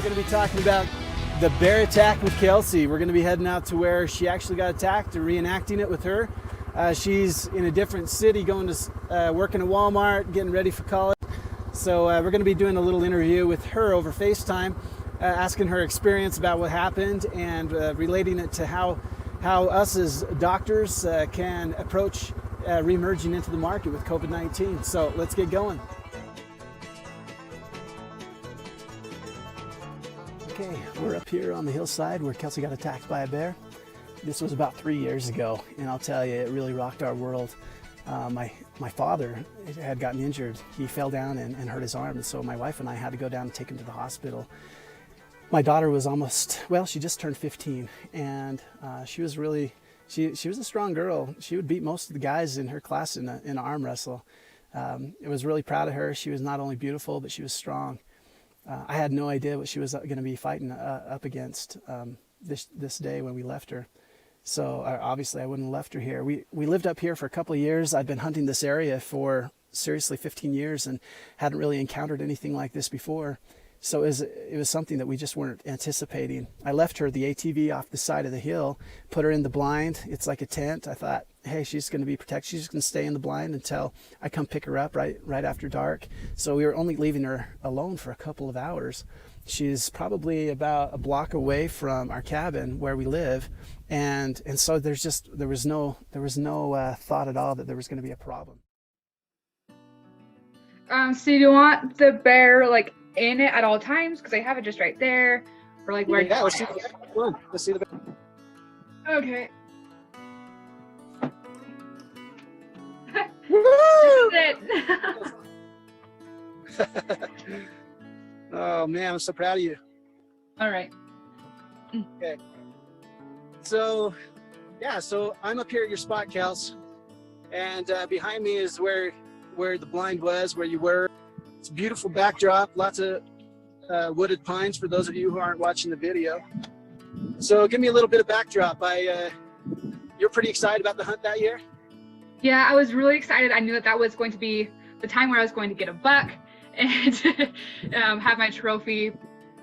going to be talking about the bear attack with Kelsey. We're going to be heading out to where she actually got attacked and reenacting it with her. She's in a different city, going to working at Walmart, getting ready for college. So we're going to be doing a little interview with her over FaceTime, asking her experience about what happened and relating it to how us as doctors can approach re-emerging into the market with COVID-19. So let's get going. Okay, we're up here on the hillside where Kelsey got attacked by a bear. This was about 3 years ago, and I'll tell you, it really rocked our world. My father had gotten injured. He fell down and hurt his arm, and so my wife and I had to go down and take him to the hospital. My daughter was she just turned 15, and she was a strong girl. She would beat most of the guys in her class in an arm wrestle. I was really proud of her. She was not only beautiful, but she was strong. I had no idea what she was going to be fighting up against this day when we left her. So obviously I wouldn't have left her here. We lived up here for a couple of years. I'd been hunting this area for seriously 15 years and hadn't really encountered anything like this before. So it was something that we just weren't anticipating. I left her the ATV off the side of the hill, put her in the blind. It's like a tent. I thought, hey, she's going to be protected. She's going to stay in the blind until I come pick her up right after dark. So we were only leaving her alone for a couple of hours. She's probably about a block away from our cabin where we live, and so there was no thought at all that there was going to be a problem. So you want the bear like in it at all times, because I have it just right there, or like where? Yeah, let's see the bear. Come on, let's see the bear. Okay. Woo! This is it. Oh man, I'm so proud of you. All right. Okay. So I'm up here at your spot, Kels, and behind me is where the blind was, where you were. It's a beautiful backdrop, lots of wooded pines for those of you who aren't watching the video. So give me a little bit of backdrop. You're pretty excited about the hunt that year? Yeah, I was really excited. I knew that was going to be the time where I was going to get a buck and have my trophy,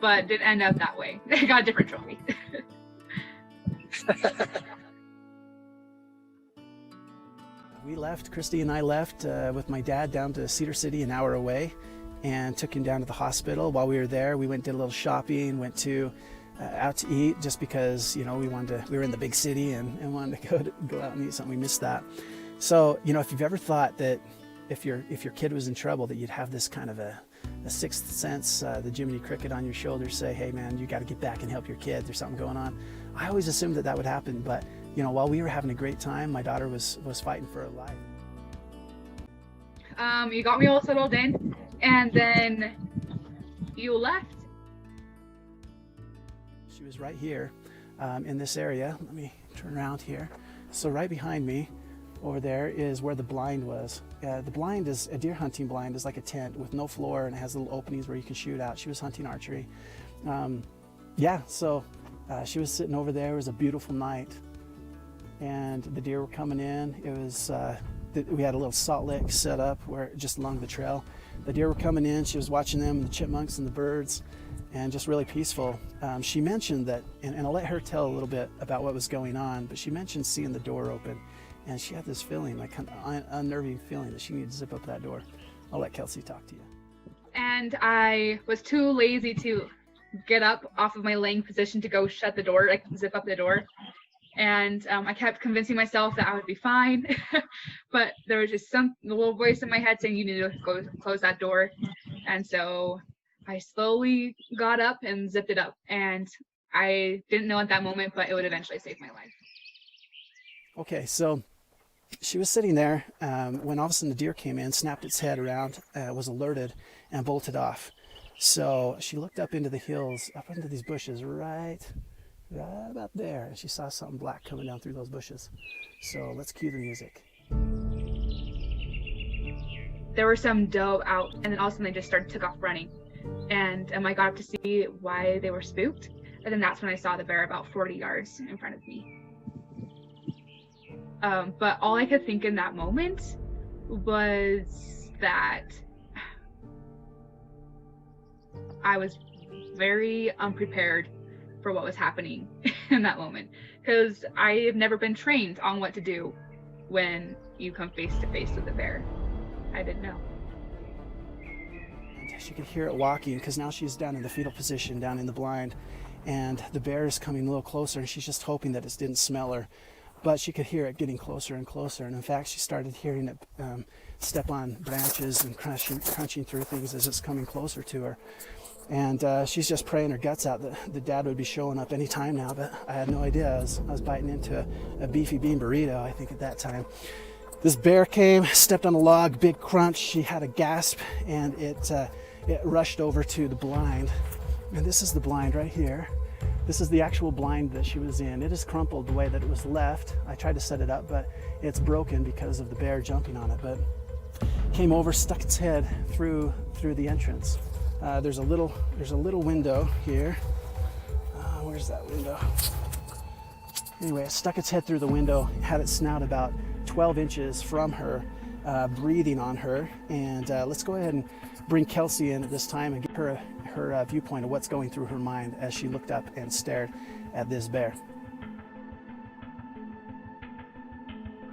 but didn't end up that way. I got a different trophy. Christy and I left with my dad down to Cedar City, an hour away, and took him down to the hospital. While we were there, we did a little shopping, went to out to eat, just because we were in the big city and wanted to go out and eat something. We missed that. So if you've ever thought that if your kid was in trouble, that you'd have this kind of a sixth sense, the Jiminy Cricket on your shoulder, say, hey man, you got to get back and help your kid, there's something going on. I always assumed that would happen, but while we were having a great time, my daughter was fighting for her life. You got me all settled in, and then you left. She was right here in this area. Let me turn around here. So right behind me over there is where the blind was. The blind is a deer hunting blind, is like a tent with no floor, and it has little openings where you can shoot out. She was hunting archery. So she was sitting over there. It was a beautiful night, and the deer were coming in. It was we had a little salt lick set up just along the trail. The deer were coming in. She was watching them, and the chipmunks and the birds, and just really peaceful. She mentioned that, and I'll let her tell a little bit about what was going on, but she mentioned seeing the door open, and she had this feeling, like kind of unnerving feeling, that she needed to zip up that door. I'll let Kelsey talk to you. And I was too lazy to get up off of my laying position to go shut the door, like zip up the door. And I kept convincing myself that I would be fine, but there was just the little voice in my head saying you need to go close that door. And so I slowly got up and zipped it up, and I didn't know at that moment, but it would eventually save my life. Okay, so she was sitting there when all of a sudden the deer came in, snapped its head around, was alerted, and bolted off. So she looked up into the hills, up into these bushes, right about there, and she saw something black coming down through those bushes. So let's cue the music. There were some doe out, and then all of a sudden they just took off running. And I got up to see why they were spooked. And then that's when I saw the bear about 40 yards in front of me. But all I could think in that moment was that I was very unprepared for what was happening in that moment, because I have never been trained on what to do when you come face to face with a bear. I didn't know. She could hear it walking, because now she's down in the fetal position, down in the blind, and the bear is coming a little closer, and she's just hoping that it didn't smell her. But she could hear it getting closer and closer, and in fact she started hearing it step on branches and crunching through things as it's coming closer to her. And she's just praying her guts out that the dad would be showing up any time now, but I had no idea. I was biting into a beefy bean burrito, I think, at that time. This bear came, stepped on a log, big crunch. She had a gasp, and it rushed over to the blind. And this is the blind right here. This is the actual blind that she was in. It is crumpled the way that it was left. I tried to set it up, but it's broken because of the bear jumping on it. But came over, stuck its head through the entrance. There's a little window here. Where's that window? Anyway, it stuck its head through the window, had its snout about 12 inches from her, breathing on her. And let's go ahead and bring Kelsey in at this time and get her viewpoint of what's going through her mind as she looked up and stared at this bear.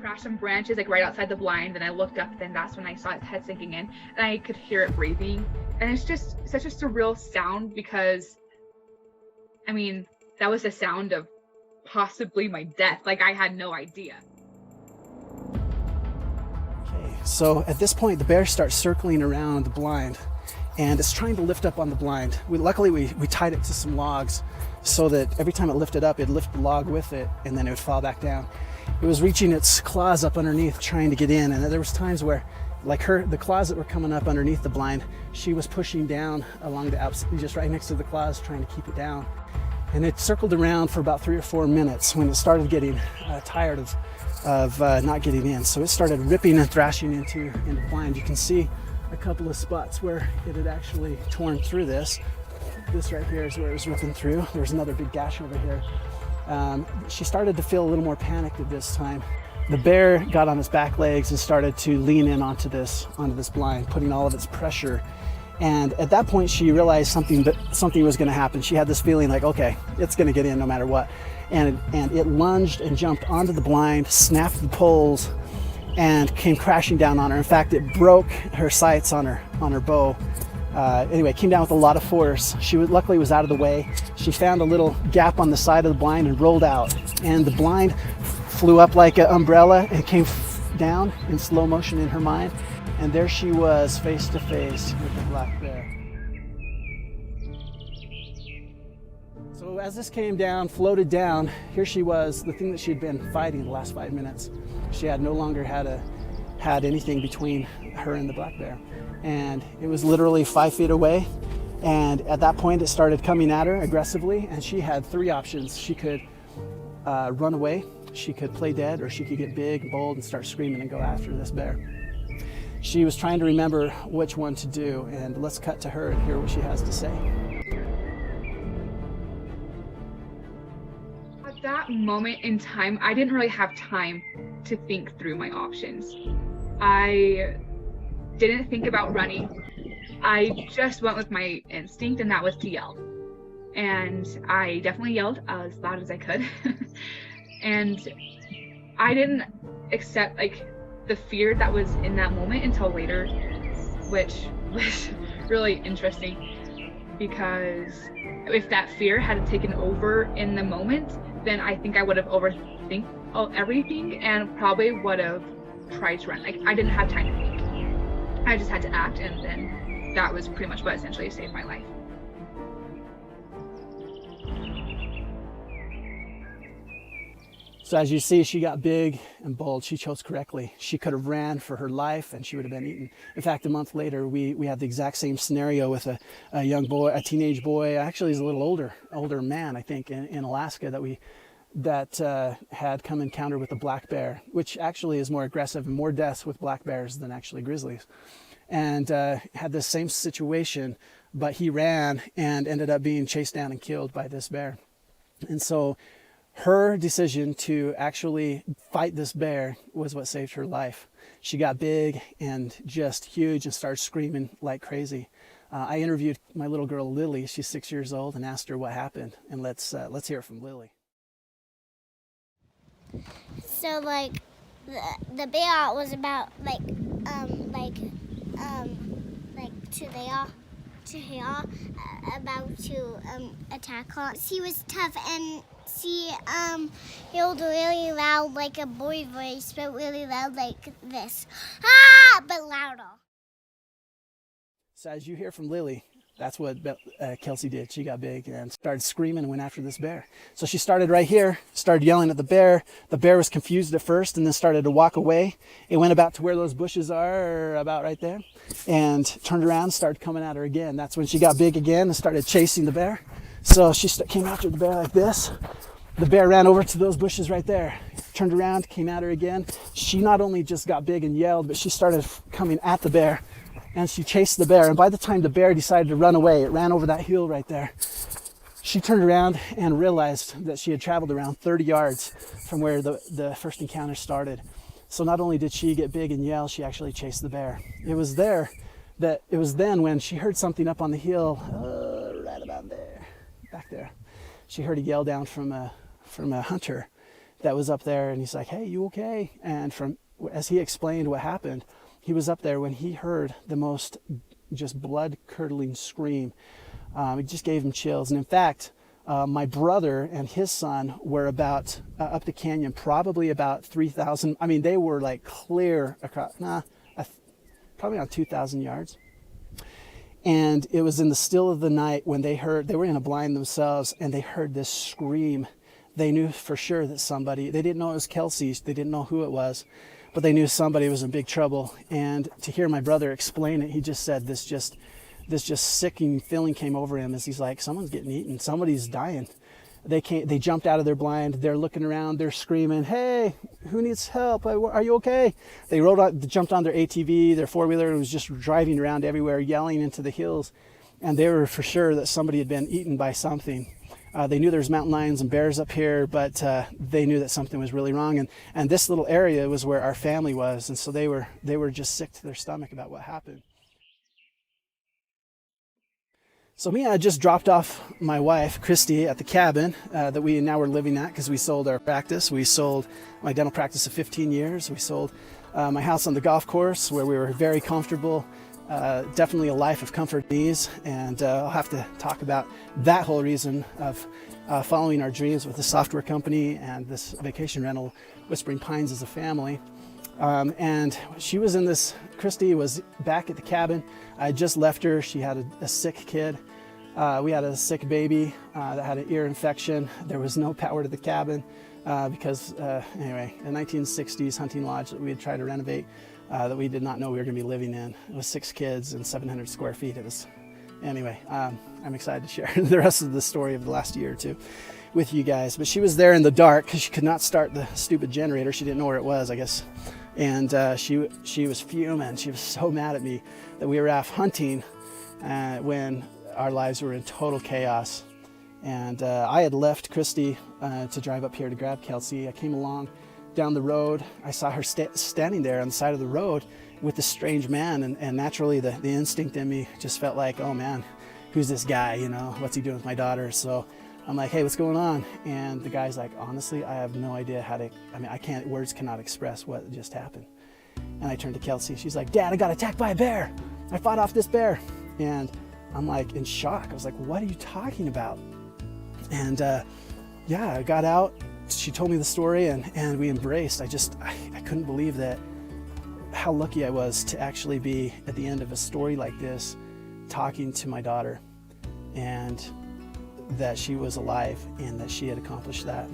Crashed some branches like right outside the blind, and I looked up, then that's when I saw its head sinking in, and I could hear it breathing. And it's just such a surreal sound, because I mean, that was the sound of possibly my death. Like, I had no idea. Okay, so at this point the bear starts circling around the blind, and it's trying to lift up on the blind. Luckily we tied it to some logs so that every time it lifted up, it'd lift the log with it, and then it would fall back down. It was reaching its claws up underneath, trying to get in, and there was times where, like the claws that were coming up underneath the blind, she was pushing down along the outside, just right next to the claws, trying to keep it down. And it circled around for about 3 or 4 minutes when it started getting tired of not getting in. So it started ripping and thrashing into the blind. You can see a couple of spots where it had actually torn through this. This right here is where it was ripping through. There's another big gash over here. She started to feel a little more panicked at this time. The bear got on its back legs and started to lean in onto this blind, putting all of its pressure. And at that point, she realized something was going to happen. She had this feeling like, okay, it's going to get in no matter what. And it lunged and jumped onto the blind, snapped the poles, and came crashing down on her. In fact, it broke her sights on her bow. Anyway, it came down with a lot of force. She luckily was out of the way. She found a little gap on the side of the blind and rolled out. And the blind flew up like an umbrella and came down in slow motion in her mind. And there she was, face to face with the black bear. So as this came down, floated down, here she was, the thing that she'd been fighting the last 5 minutes. She had no longer had anything between her and the black bear. And it was literally 5 feet away. And at that point, it started coming at her aggressively. And she had 3 options. She could run away, she could play dead, or she could get big, bold, and start screaming and go after this bear. She was trying to remember which one to do, and let's cut to her and hear what she has to say. At that moment in time, I didn't really have time to think through my options. I didn't think about running. I just went with my instinct, and that was to yell. And I definitely yelled as loud as I could. And I didn't accept the fear that was in that moment until later, which was really interesting, because if that fear had taken over in the moment, then I think I would have overthink everything and probably would have tried to run. I didn't have time to think. I just had to act, and then that was pretty much what essentially saved my life. So as you see, she got big and bold. She chose correctly. She could have ran for her life and she would have been eaten. In fact, a month later, we had the exact same scenario with a young boy, a teenage boy. Actually, he's a little older man, I think, in Alaska that had come encounter with a black bear, which actually is more aggressive and more deaths with black bears than actually grizzlies. And had the same situation, but he ran and ended up being chased down and killed by this bear. And so her decision to actually fight this bear was what saved her life. She got big and just huge and started screaming like crazy. I interviewed my little girl Lily. She's 6 years old, and asked her what happened. And let's hear it from Lily. So like the bear was about to her about to attack her. She was tough, and she yelled really loud like a boy voice, but really loud like this, but louder. So as you hear from Lily, that's what Kelsey did. She got big and started screaming and went after this bear. So she started right here, started yelling at the bear. The bear was confused at first and then started to walk away. It went about to where those bushes are, about right there, and turned around and started coming at her again. That's when she got big again and started chasing the bear. So she came after the bear like this. The bear ran over to those bushes right there, turned around, came at her again. She not only just got big and yelled, but she started coming at the bear. And she chased the bear, and by the time the bear decided to run away, it ran over that hill right there. She turned around and realized that she had traveled around 30 yards from where the first encounter started. So not only did she get big and yell, she actually chased the bear. It was then when she heard something up on the hill, right about there, back there. She heard a yell down from a hunter that was up there, and he's like, "Hey, you okay?" And as he explained what happened, he was up there when he heard the most just blood-curdling scream. It just gave him chills. And in fact, my brother and his son were about up the canyon, probably about 3,000. I mean, they were like clear across, probably around 2,000 yards. And it was in the still of the night when they were in a blind themselves, and they heard this scream. They knew for sure that they didn't know it was Kelsey. They didn't know who it was. But they knew somebody was in big trouble. And to hear my brother explain it, he just said this sickening feeling came over him as he's like, someone's getting eaten, somebody's dying. They jumped out of their blind, they're looking around, they're screaming, "Hey, who needs help? Are you okay?" They jumped on their ATV, their four-wheeler, and was just driving around everywhere, yelling into the hills. And they were for sure that somebody had been eaten by something. They knew there was mountain lions and bears up here, but they knew that something was really wrong. And this little area was where our family was, and so they were just sick to their stomach about what happened. So me, I just dropped off my wife, Christy, at the cabin that we now were living at because we sold our practice. We sold my dental practice of 15 years. We sold my house on the golf course where we were very comfortable. Definitely a life of comfort and ease, and I'll have to talk about that whole reason of following our dreams with the software company and this vacation rental, Whispering Pines, as a family. And Christy was back at the cabin. I just left her. She had a sick kid. We had a sick baby that had an ear infection. There was no power to the cabin because, anyway, a 1960s hunting lodge that we had tried to renovate that we did not know we were going to be living in. It was 6 kids and 700 square feet. Anyway, I'm excited to share the rest of the story of the last year or two with you guys. But she was there in the dark because she could not start the stupid generator. She didn't know where it was, I guess. And she was fuming. She was so mad at me that we were off hunting when our lives were in total chaos. And I had left Christy to drive up here to grab Kelsey. I came along down the road. I saw her standing there on the side of the road with this strange man, and naturally the instinct in me just felt like, oh man, who's this guy, what's he doing with my daughter? So I'm like, hey, what's going on? And the guy's like, honestly, I have no idea words cannot express what just happened. And I turned to Kelsey. She's like, Dad, I got attacked by a bear. I fought off this bear. And I'm like in shock. I was like, what are you talking about? And I got out. She told me the story, and we embraced. I couldn't believe how lucky I was to actually be at the end of a story like this, talking to my daughter, and that she was alive and that she had accomplished that.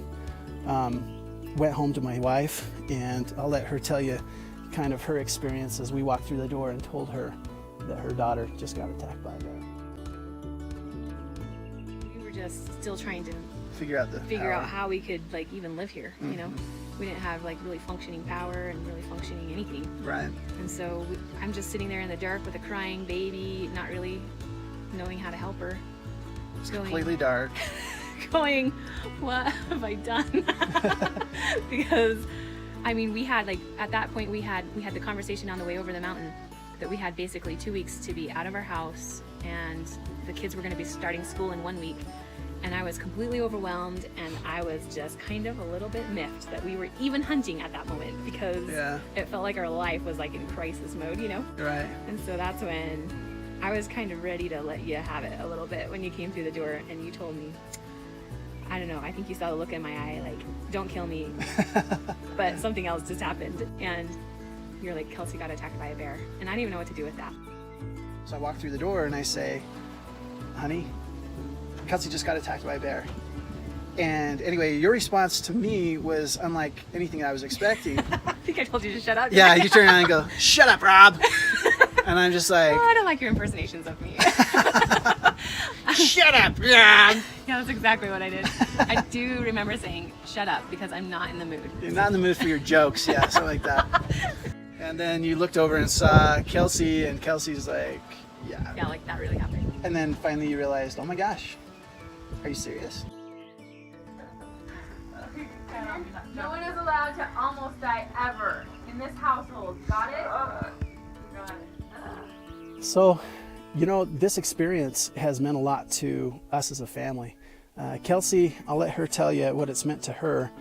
Went home to my wife, and I'll let her tell you kind of her experience as we walked through the door and told her that her daughter just got attacked by a bear. We were just still trying to figure out how we could even live here. We didn't have really functioning power and really functioning anything. Right. And so I'm just sitting there in the dark with a crying baby, not really knowing how to help her. It's completely dark. Going, what have I done? Because we had at that point we had the conversation on the way over the mountain that we had basically 2 weeks to be out of our house, and the kids were going to be starting school in 1 week. And I was completely overwhelmed, and I was just kind of a little bit miffed that we were even hunting at that moment, because it felt like our life was like in crisis mode, you know? Right. And so that's when I was kind of ready to let you have it a little bit when you came through the door and you told me, I don't know, I think you saw the look in my eye, like, don't kill me. But something else just happened. And you're like, Kelsey got attacked by a bear. And I didn't even know what to do with that. So I walk through the door and I say, honey, Kelsey just got attacked by a bear. And anyway, your response to me was unlike anything I was expecting. I think I told you to shut up. Yeah, you turn around and go, shut up, Rob. And I'm just like, oh, I don't like your impersonations of me. shut up, Rob. Yeah, that's exactly what I did. I do remember saying, shut up, because I'm not in the mood. You're not in the mood for your jokes, yeah, something like that. And then you looked over and saw Kelsey, and Kelsey's like, yeah. Yeah, like that really happened. And then finally you realized, oh my gosh, are you serious? No one is allowed to almost die ever in this household. Got it? Got it. So, you know, this experience has meant a lot to us as a family. Kelsey, I'll let her tell you what it's meant to her.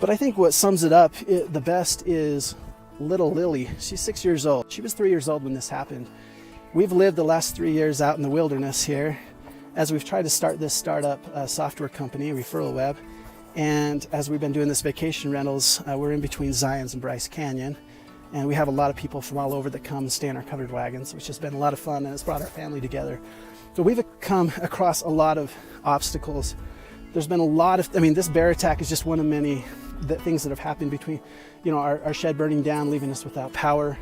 But I think what sums it up the best is little Lily. She's 6 years old. She was 3 years old when this happened. We've lived the last 3 years out in the wilderness here as we've tried to start this startup software company, Referral Web. And as we've been doing this vacation rentals, we're in between Zions and Bryce Canyon. And we have a lot of people from all over that come and stay in our covered wagons, which has been a lot of fun, and it's brought our family together. So we've come across a lot of obstacles. There's been a lot of, this bear attack is just one of many things that have happened between, our shed burning down, leaving us without power.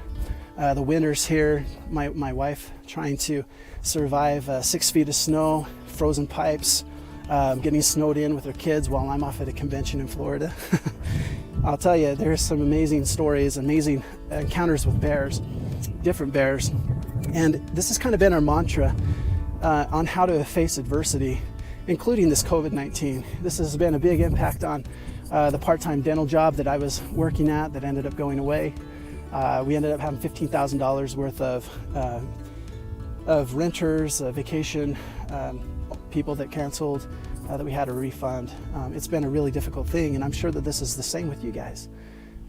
The winters here, my wife trying to survive 6 feet of snow, frozen pipes, getting snowed in with her kids while I'm off at a convention in Florida. I'll tell you, there's some amazing stories, amazing encounters with bears, different bears. And this has kind of been our mantra on how to face adversity, including this COVID-19. This has been a big impact on the part-time dental job that I was working at that ended up going away. We ended up having $15,000 worth of renters, vacation, people that canceled, that we had to refund. It's been a really difficult thing, and I'm sure that this is the same with you guys.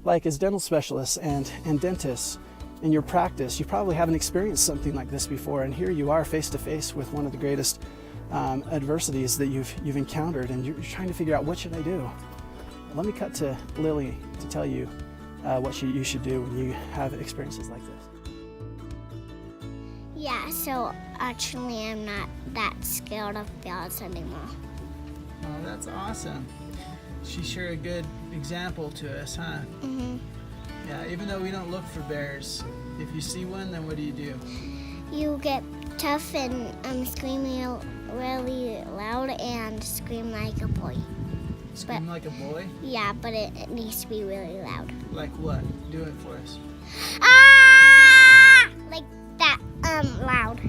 Like as dental specialists and dentists in your practice, you probably haven't experienced something like this before, and here you are face to face with one of the greatest adversities that you've encountered, and you're trying to figure out, what should I do? Let me cut to Lily to tell you what you should do when you have experiences like this. Yeah, so actually I'm not that scared of bears anymore. Oh, that's awesome. She's sure a good example to us, huh? Mm-hmm. Yeah, even though we don't look for bears, if you see one, then what do? You get tough and scream really loud and scream like a boy. Scream like a boy? Yeah, but it needs to be really loud. Like what? Do it for us. Ah! Like that, loud.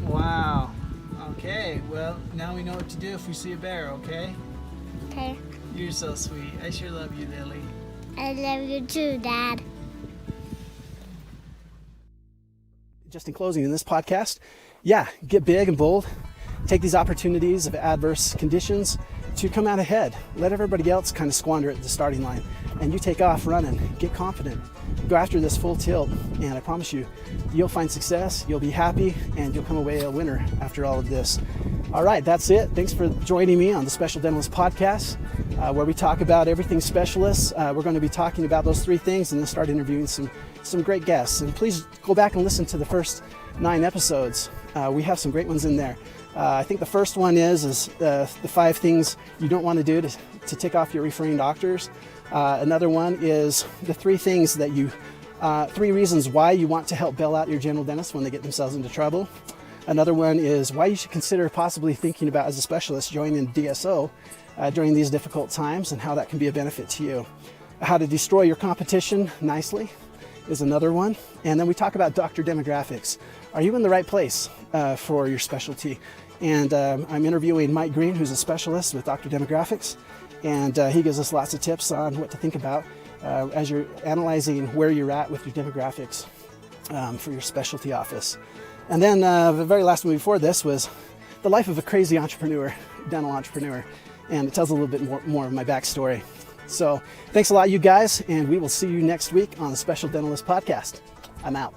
Wow. Okay, well, now we know what to do if we see a bear, okay? Okay. You're so sweet. I sure love you, Lily. I love you too, Dad. Just in closing, in this podcast, get big and bold. Take these opportunities of adverse conditions to come out ahead. Let everybody else kind of squander at the starting line, and you take off running. Get confident. Go after this full tilt, and I promise you, you'll find success, you'll be happy, and you'll come away a winner after all of this. All right, that's it. Thanks for joining me on the Special Dentalist Podcast, where we talk about everything specialists. We're going to be talking about those 3 things and then start interviewing some great guests. And please go back and listen to the first 9 episodes. We have some great ones in there. I think the first one is the 5 things you don't want to do to tick off your referring doctors. Another one is the 3 things that 3 reasons why you want to help bail out your general dentist when they get themselves into trouble. Another one is why you should consider possibly thinking about, as a specialist, joining DSO during these difficult times, and how that can be a benefit to you. How to destroy your competition nicely is another one. And then we talk about doctor demographics. Are you in the right place for your specialty? And I'm interviewing Mike Green, who's a specialist with Doctor Demographics, and he gives us lots of tips on what to think about as you're analyzing where you're at with your demographics. for your specialty office. And then the very last one before this was the life of a crazy entrepreneur, dental entrepreneur. And it tells a little bit more of my backstory. So thanks a lot, you guys, and we will see you next week on the Special Dentalist Podcast. I'm out.